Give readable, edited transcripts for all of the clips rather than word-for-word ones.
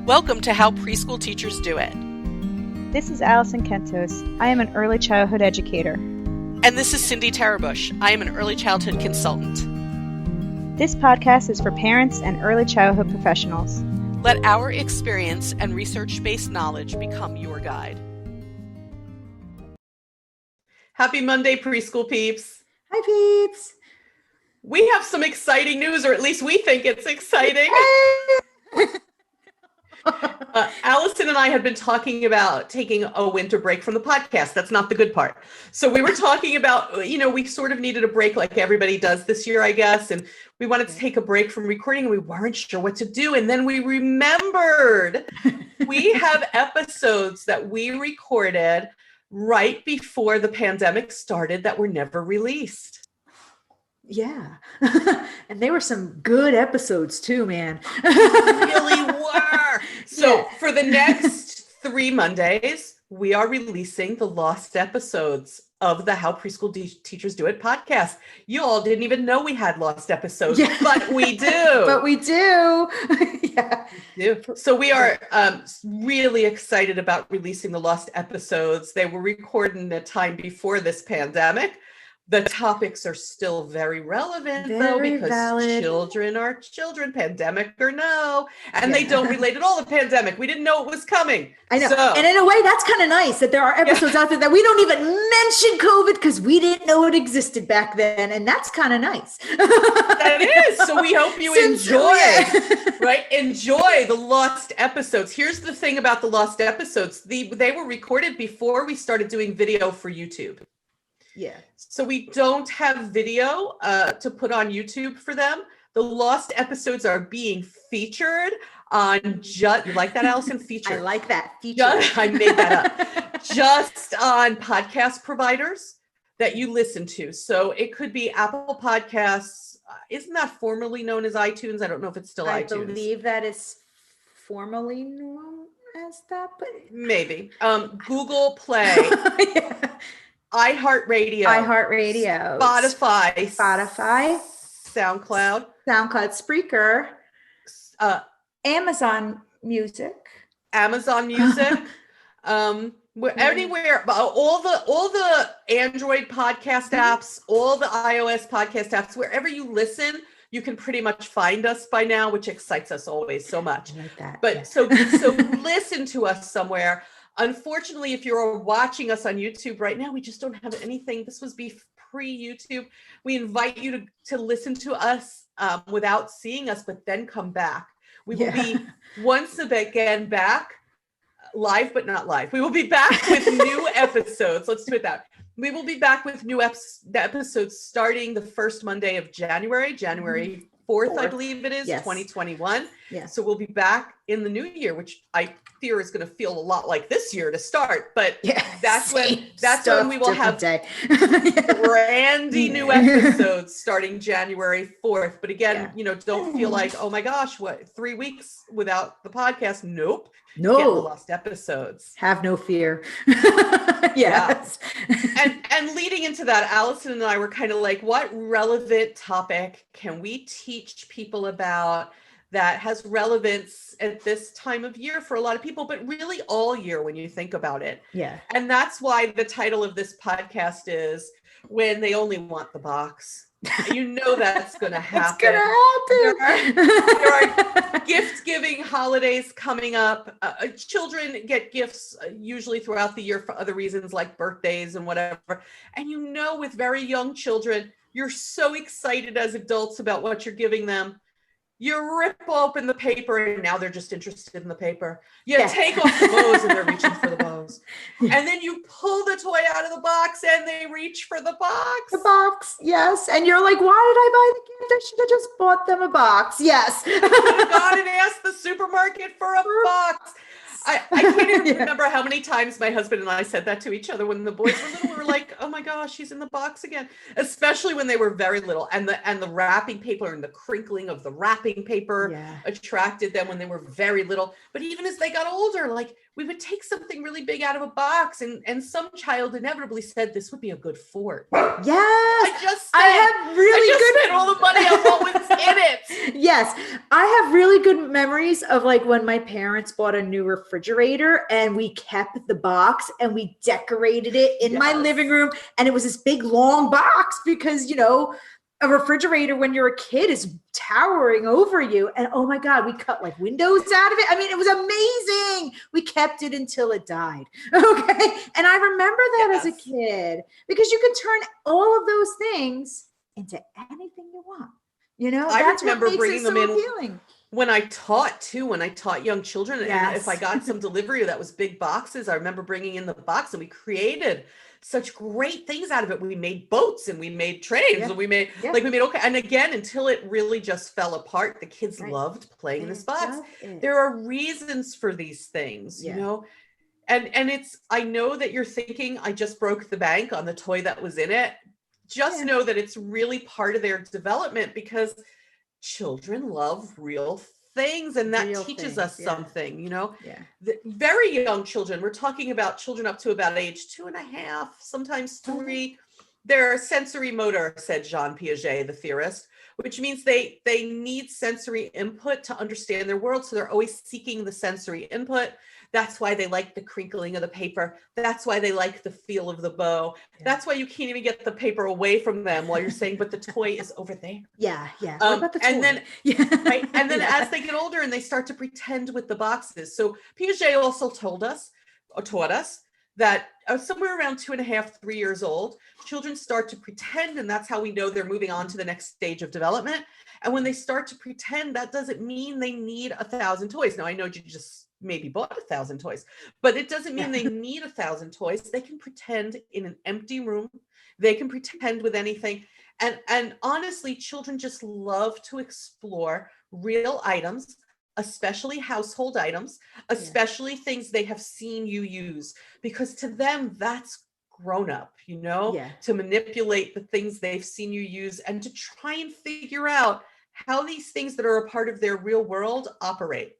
Welcome to How Preschool Teachers Do It. This is Allison Kentos. I am an early childhood educator. And this is Cindy Tarabush. I am an early childhood consultant. This podcast is for parents and early childhood professionals. Let our experience and research-based knowledge become your guide. Happy Monday, preschool peeps. Hi, peeps. We have some exciting news, or at least we think it's exciting. Allison and I had been talking about taking a winter break from the podcast. That's not the good part. So we were talking about, we sort of needed a break like everybody does this year, I guess. And we wanted to take a break from recording and we weren't sure what to do. And then we remembered we have episodes that we recorded right before the pandemic started that were never released. Yeah. And they were some good episodes too, man. Really were. So for the next 3 Mondays, we are releasing the lost episodes of the How Preschool Teachers Do It podcast. You all didn't even know we had lost episodes, but we do. But we do. Yeah. We do. So we are really excited about releasing the lost episodes. They were recorded in a time before this pandemic. The topics are still very relevant, because valid. Children are children, pandemic or no, and they don't relate at all to pandemic. We didn't know it was coming. I know. And in a way, that's kind of nice that there are episodes out there that we don't even mention COVID because we didn't know it existed back then. And that's kind of nice. That is. So we hope you enjoy, right? Enjoy the lost episodes. Here's the thing about the lost episodes. They were recorded before we started doing video for YouTube. Yeah. So we don't have video to put on YouTube for them. The lost episodes are being featured on you like that, Allison? Featured. I like that. Featured. I made that up. Just on podcast providers that you listen to. So it could be Apple Podcasts. Isn't that formerly known as iTunes? I don't know if it's still iTunes. I believe that is formerly known as that, but maybe. Google Play. Yeah. iHeartRadio, Spotify, SoundCloud, Spreaker, Amazon Music, anywhere, all the Android podcast apps, all the iOS podcast apps, wherever you listen, you can pretty much find us by now, which excites us always so much. I like that. But so listen to us somewhere. Unfortunately, if you're watching us on YouTube right now, we just don't have anything. This was pre-YouTube. We invite you to listen to us without seeing us, but then come back. We will be once again back live, but not live. We will be back with new episodes. Let's do it that. We will be back with new episodes starting the first Monday of January 4th, I believe it is, 2021. Yeah. So we'll be back in the new year, which I fear is going to feel a lot like this year to start. But that's when we will have brandy new episodes starting January 4th. But again, don't feel like, oh my gosh, 3 weeks without the podcast? Nope. No. Get the lost episodes. Have no fear. Yes. And leading into that, Allison and I were kind of like, what relevant topic can we teach people about that has relevance at this time of year for a lot of people, but really all year when you think about it. Yeah. And that's why the title of this podcast is When They Only Want the Box. That's going to happen. It's going to happen. There are gift-giving holidays coming up. Children get gifts usually throughout the year for other reasons like birthdays and whatever. And with very young children, you're so excited as adults about what you're giving them. You rip open the paper and now they're just interested in the paper. You take off the bows and they're reaching for the bows. And then you pull the toy out of the box and they reach for the box. The box, yes. And you're like, why did I buy the gift? I should have just bought them a box. Yes. I could have gone and asked the supermarket for a box. I can't even remember how many times my husband and I said that to each other when the boys were little. We were like, oh my gosh, he's in the box again. Especially when they were very little. And the wrapping paper and the crinkling of the wrapping paper attracted them when they were very little. But even as they got older, like we would take something really big out of a box, and some child inevitably said this would be a good fort. Yes. I have really just good spent all the money on what was in it. Yes, I have really good memories of like when my parents bought a new refrigerator and we kept the box and we decorated it in my living room, and it was this big long box because, you know, a refrigerator when you're a kid is towering over you. And oh my God, we cut like windows out of it. I mean, it was amazing. We kept it until it died. Okay. And I remember that as a kid, because you could turn all of those things into anything you want. You know, I remember bringing them in appealing. When I taught young children, and if I got some delivery that was big boxes, I remember bringing in the box, and we created such great things out of it. We made boats and we made trains and we made okay. And again, until it really just fell apart, the kids loved playing in this box. There are reasons for these things, you know, and it's, I know that you're thinking, I just broke the bank on the toy that was in it. Just know that it's really part of their development, because children love real things, and that teaches us something, you know. The very young children, we're talking about children up to about age 2.5, sometimes 3. They're sensory motor, said Jean Piaget, the theorist, which means they need sensory input to understand their world. So they're always seeking the sensory input. That's why they like the crinkling of the paper. That's why they like the feel of the bow. That's why you can't even get the paper away from them while you're saying, but the toy is over there. What about the toy? And then, and then as they get older and they start to pretend with the boxes. So Piaget also taught us that somewhere around 2.5, 3 years old, children start to pretend, and that's how we know they're moving on to the next stage of development. And when they start to pretend, that doesn't mean they need 1,000 toys. Now, I know you just maybe bought 1,000 toys, but it doesn't mean they need 1,000 toys. They can pretend in an empty room. They can pretend with anything. And honestly, children just love to explore real items, especially household items, especially things they have seen you use, because to them, that's grown up, you know, to manipulate the things they've seen you use and to try and figure out how these things that are a part of their real world operate.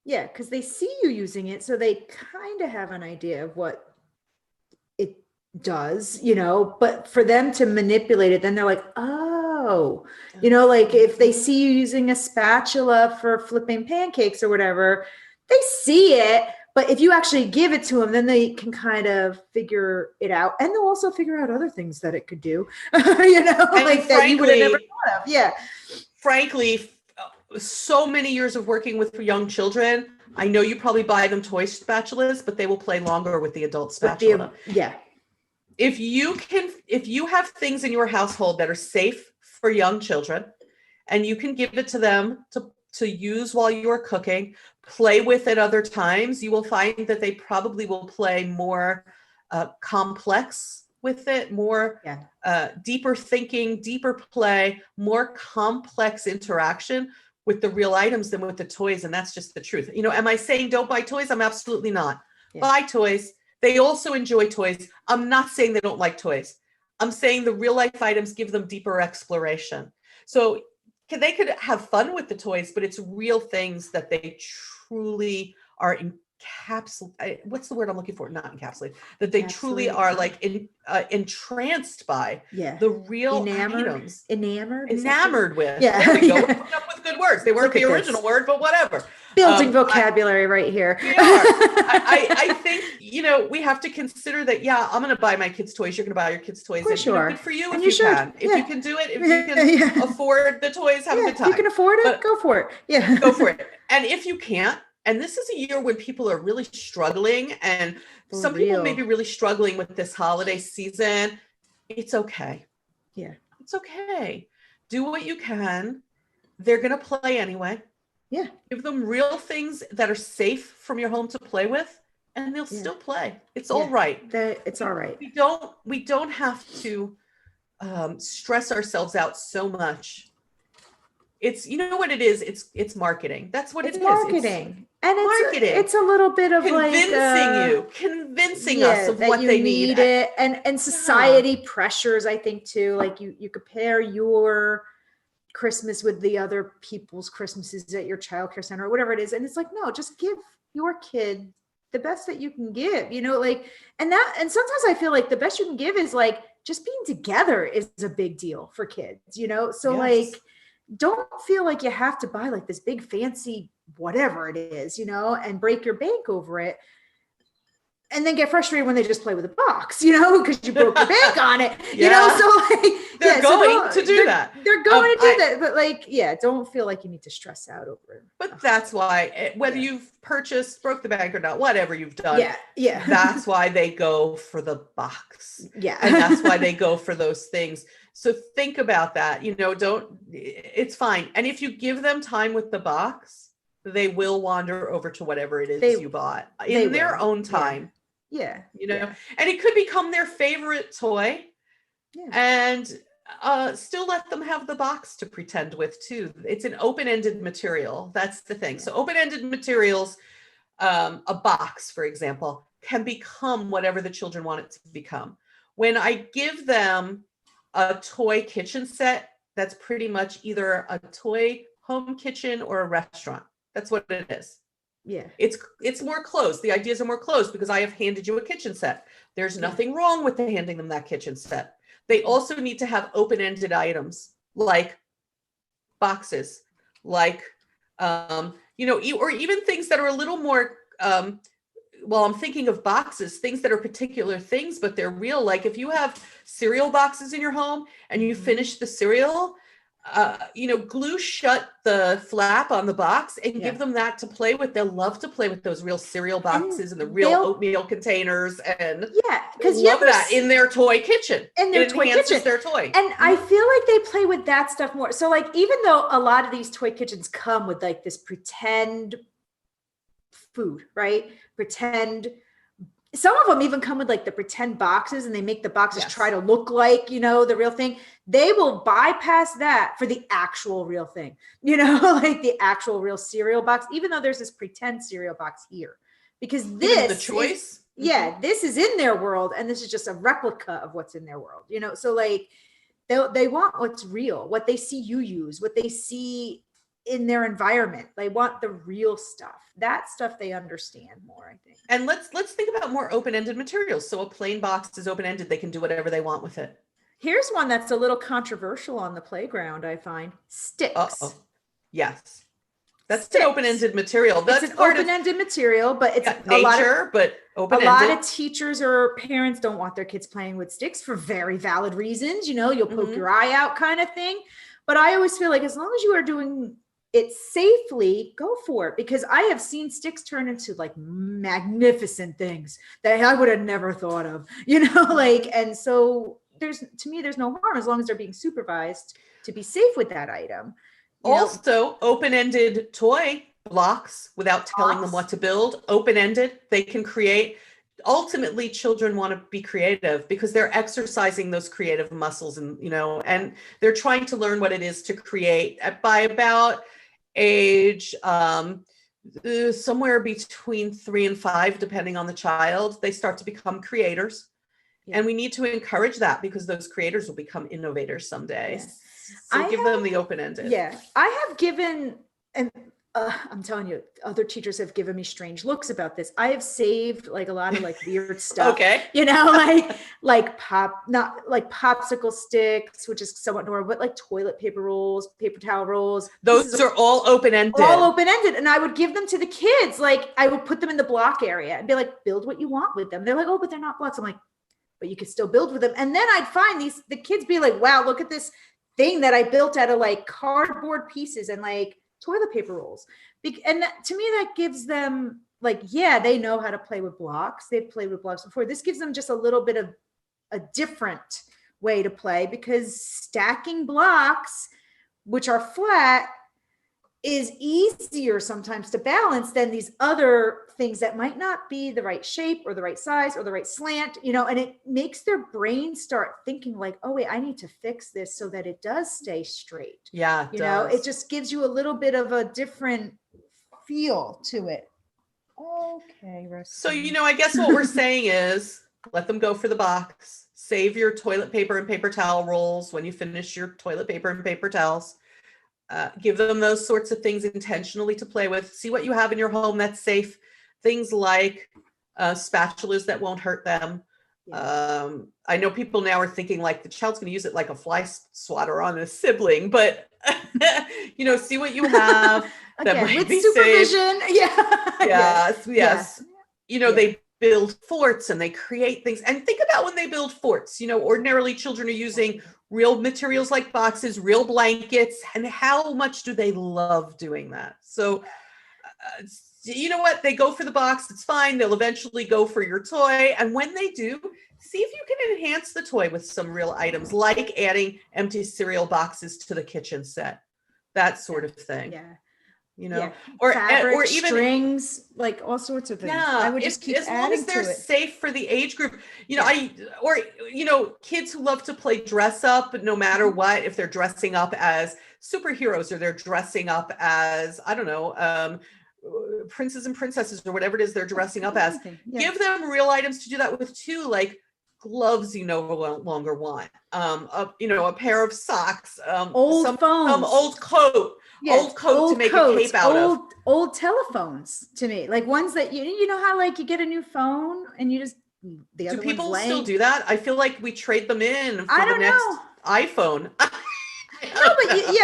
Because they see you using it, so they kind of have an idea of what it does, you know, but for them to manipulate it, then they're like, oh, you know, like if they see you using a spatula for flipping pancakes or whatever, they see it. But if you actually give it to them, then they can kind of figure it out. And they'll also figure out other things that it could do, you know, and like that you would have never thought of. Frankly, so many years of working with young children, I know you probably buy them toy spatulas, but they will play longer with the adult spatula. If you have things in your household that are safe for young children, and you can give it to them to use while you're cooking, play with it other times, you will find that they probably will play more complex with it, more deeper thinking, deeper play, more complex interaction with the real items than with the toys. And that's just the truth. You know, am I saying don't buy toys? I'm absolutely not. Buy toys. They also enjoy toys. I'm not saying they don't like toys. I'm saying the real life items give them deeper exploration. So they could have fun with the toys, but it's real things that they truly are what's the word I'm looking for? Not encapsulated. That they truly are like entranced by the real items. Enamored with. There we go. We're coming up with good words. They weren't the original word, but whatever. Building vocabulary right here. We are. I think, you know, we have to consider that, I'm going to buy my kids toys. You're going to buy your kids toys. For sure. Good for you if you can. If you can do it, if you can afford the toys, have a good time. If you can afford it, go for it. Go for it. And if you can't, and this is a year when people are really struggling, and some people may be really struggling with this holiday season. It's okay. It's okay. Do what you can. They're going to play anyway. Give them real things that are safe from your home to play with, and they'll still play. It's all right. It's all right. We don't have to stress ourselves out so much. It's, you know what it is? It's marketing. That's what it is. Marketing. And marketing. It's a little bit of convincing us of what they need. And society pressures, I think too. Like you compare your Christmas with the other people's Christmases at your childcare center or whatever it is. And it's like, no, just give your kid the best that you can give, like, and sometimes I feel like the best you can give is like just being together is a big deal for kids, so Yes. like, don't feel like you have to buy like this big fancy whatever it is, and break your bank over it. And then get frustrated when they just play with a box, because you broke your bank on it, so like they're going to do that. They're going to do that. But like, don't feel like you need to stress out over it. But that's why whether you've broke the bank or not, whatever you've done, that's why they go for the box. Yeah. And that's why they go for those things. So think about that, it's fine. And if you give them time with the box, they will wander over to whatever it is you bought in their own time. Yeah. And it could become their favorite toy. Yeah. And still let them have the box to pretend with too. It's an open-ended material. That's the thing. So open-ended materials, a box, for example, can become whatever the children want it to become. When I give them a toy kitchen set, that's pretty much either a toy home kitchen or a restaurant. That's what it is. Yeah. It's more closed. The ideas are more closed because I have handed you a kitchen set. There's nothing wrong with handing them that kitchen set. They also need to have open-ended items like boxes, like, or even things that are a little more, I'm thinking of boxes, things that are particular things, but they're real. Like if you have cereal boxes in your home and you finish the cereal, glue shut the flap on the box and give them that to play with. They'll love to play with those real cereal boxes and the real oatmeal containers, and because love that in their toy kitchen. In their toy kitchen, their toy. And I feel like they play with that stuff more. So like, even though a lot of these toy kitchens come with like this pretend food, right? Some of them even come with like the pretend boxes, and they make the boxes try to look like, the real thing. They will bypass that for the actual real thing, like the actual real cereal box, even though there's this pretend cereal box here, because this the choice. This is in their world, and this is just a replica of what's in their world, so like they want what's real, what they see you use, what they see in their environment. They want the real stuff. That stuff they understand more, I think. And let's think about more open-ended materials. So a plain box is open-ended. They can do whatever they want with it. Here's one that's a little controversial on the playground, I find. Sticks. Uh-oh. Yes. That's an open-ended material. That's an open-ended material, but it's but open-ended. A lot of teachers or parents don't want their kids playing with sticks for very valid reasons. You'll poke your eye out kind of thing. But I always feel like as long as you are doing it safely, go for it, because I have seen sticks turn into like magnificent things that I would have never thought of, and so there's no harm as long as they're being supervised to be safe with that item. Also, open-ended toy blocks without telling them what to build, open-ended, they can create. Ultimately, children want to be creative because they're exercising those creative muscles, and they're trying to learn what it is to create. By about age somewhere between 3 and 5, depending on the child, they start to become creators. And we need to encourage that because those creators will become innovators someday. So give them the open-ended. I have given, and I'm telling you, other teachers have given me strange looks about this. I have saved like a lot of like weird stuff. Okay. Like not like popsicle sticks, which is somewhat normal, but like toilet paper rolls, paper towel rolls. Those are all open-ended. All open-ended. And I would give them to the kids. Like I would put them in the block area and be like, build what you want with them. They're like, oh, but they're not blocks. I'm like, but you could still build with them. And then I'd find the kids be like, wow, look at this thing that I built out of like cardboard pieces and like toilet paper rolls. And to me, that gives them like, they know how to play with blocks. They've played with blocks before. This gives them just a little bit of a different way to play, because stacking blocks, which are flat, is easier sometimes to balance than these other things that might not be the right shape or the right size or the right slant, and it makes their brain start thinking like, oh wait, I need to fix this so that it does stay straight. Yeah. It just gives you a little bit of a different feel to it. Okay. So, I guess what we're saying is let them go for the box, save your toilet paper and paper towel rolls when you finish your toilet paper and paper towels. Give them those sorts of things intentionally to play with. See what you have in your home that's safe. Things like spatulas that won't hurt them. Yeah. I know people now are thinking like the child's going to use it like a fly swatter on a sibling, but see what you have that Again, might with be supervision. safe. Yeah. Yes. Yeah. They build forts and they create things. And think about when they build forts. Ordinarily children are using real materials like boxes, real blankets, and how much do they love doing that? So, you know what? They go for the box. It's fine. They'll eventually go for your toy. And when they do, see if you can enhance the toy with some real items, like adding empty cereal boxes to the kitchen set, that sort of thing. Yeah. Or fabric, or even strings, like all sorts of things. Yeah, I would just keep as long adding as they're to it. safe for the age group. Kids who love to play dress up, no matter what, if they're dressing up as superheroes or they're dressing up as, I don't know, princes and princesses or whatever it is they're dressing up as. Give them real items to do that with too, like gloves you no longer want, a pair of socks, old some phones, old coat to make a cape out of. Old telephones to me, like ones that you know how like you get a new phone and you just the other Do people one's still do that? I feel like we trade them in for the next iPhone. No,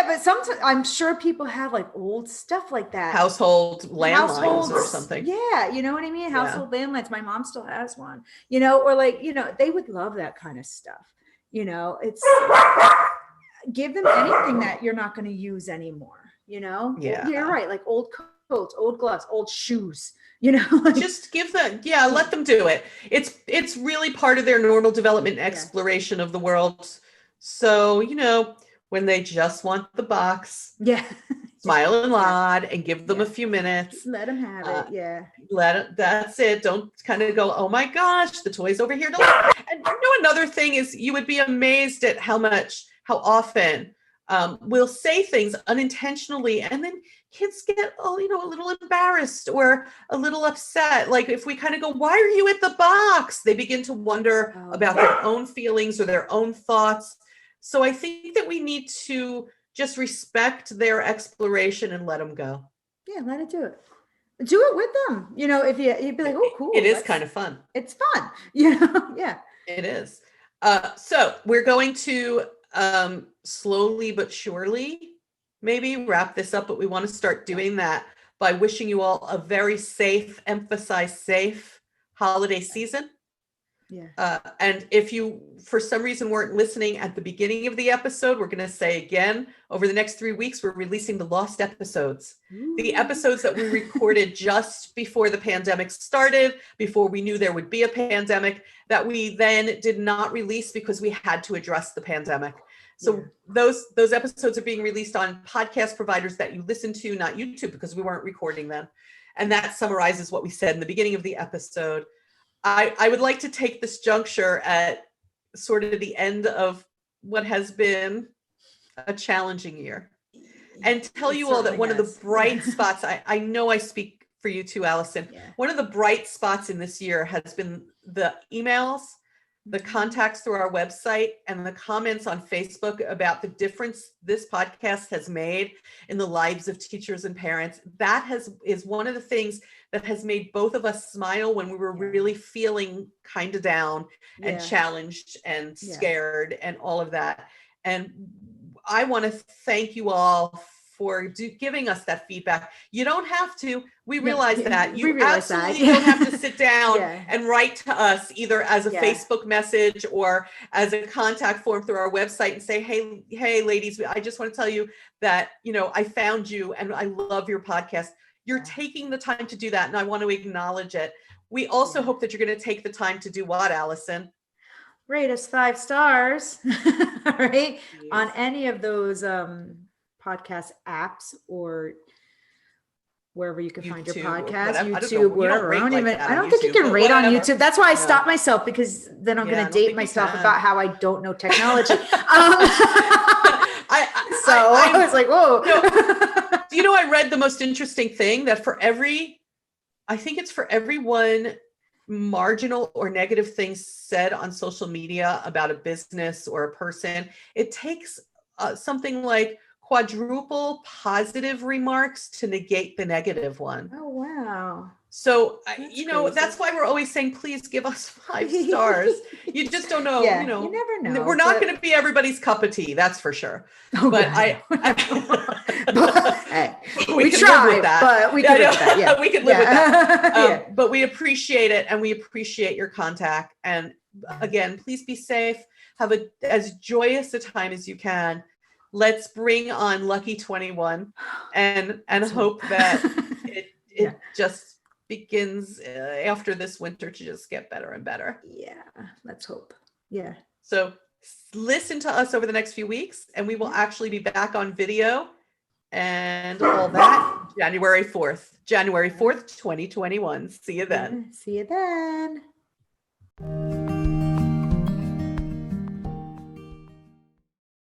but sometimes I'm sure people have like old stuff like that. Household landlines or something. Yeah, you know what I mean? Household landlines. My mom still has one, or like, they would love that kind of stuff. It's give them anything that you're not going to use anymore, Yeah. You're right. Like old coats, old gloves, old shoes, just give them, let them do it. It's really part of their normal development exploration of the world. So, when they just want the box, smile and nod and give them a few minutes. Just let them have it. That's it. Don't kind of go, oh my gosh, the toy's over here. And another thing is, you would be amazed at how often we'll say things unintentionally, and then kids get a little embarrassed or a little upset. Like if we kind of go, why are you at the box? They begin to wonder about their own feelings or their own thoughts. So I think that we need to just respect their exploration and let them go. Yeah, let it do it. Do it with them. If you'd be like, oh, cool. It is kind of fun. It's fun. Yeah. It is. So we're going to slowly but surely maybe wrap this up, but we want to start doing that by wishing you all a very safe, emphasize safe holiday season. Yeah. And if you, for some reason, weren't listening at the beginning of the episode, we're going to say again, over the next 3 weeks, we're releasing the lost episodes. Ooh. The episodes that we recorded just before the pandemic started, before we knew there would be a pandemic, that we then did not release because we had to address the pandemic. So those episodes are being released on podcast providers that you listen to, not YouTube, because we weren't recording them. And that summarizes what we said in the beginning of the episode. I would like to take this juncture at sort of the end of what has been a challenging year and tell you all that one of the bright spots, I know I speak for you too, Allison. Yeah. One of the bright spots in this year has been the emails, the contacts through our website, and the comments on Facebook about the difference this podcast has made in the lives of teachers and parents. That is one of the things that has made both of us smile when we were really feeling kind of down and challenged and scared and all of that. And I want to thank you all for giving us that feedback. You don't have to. We realize that. You absolutely don't have to sit down and write to us either as a Facebook message or as a contact form through our website and say, hey, ladies, I just want to tell you that, I found you and I love your podcast. You're taking the time to do that, and I want to acknowledge it. We also hope that you're going to take the time to do what, Allison? Rate us 5 stars, right? Yes. On any of those podcast apps or wherever you can find your podcast, YouTube, wherever. I don't think you can rate on YouTube. That's why I stopped myself, because then I'm going to date myself about how I don't know technology. I was like, whoa. I read the most interesting thing that for every one marginal or negative thing said on social media about a business or a person, it takes something like quadruple positive remarks to negate the negative one. Oh, wow. So, That's that's crazy. why we're always saying, please give us 5 stars. You just don't know, Yeah, you never know, We're not but- going to be everybody's cup of tea, that's for sure. Oh, But God. but Hey, we can try, live with that. but we can live with that. Yeah, we can live with that. Yeah. But we appreciate it, and we appreciate your contact. And again, please be safe. Have as joyous a time as you can. Let's bring on Lucky 21 and hope that it just begins after this winter to just get better and better. Yeah, let's hope. Yeah. So listen to us over the next few weeks, and we will actually be back on video and all that January 4th, 2021. See you then. See you then.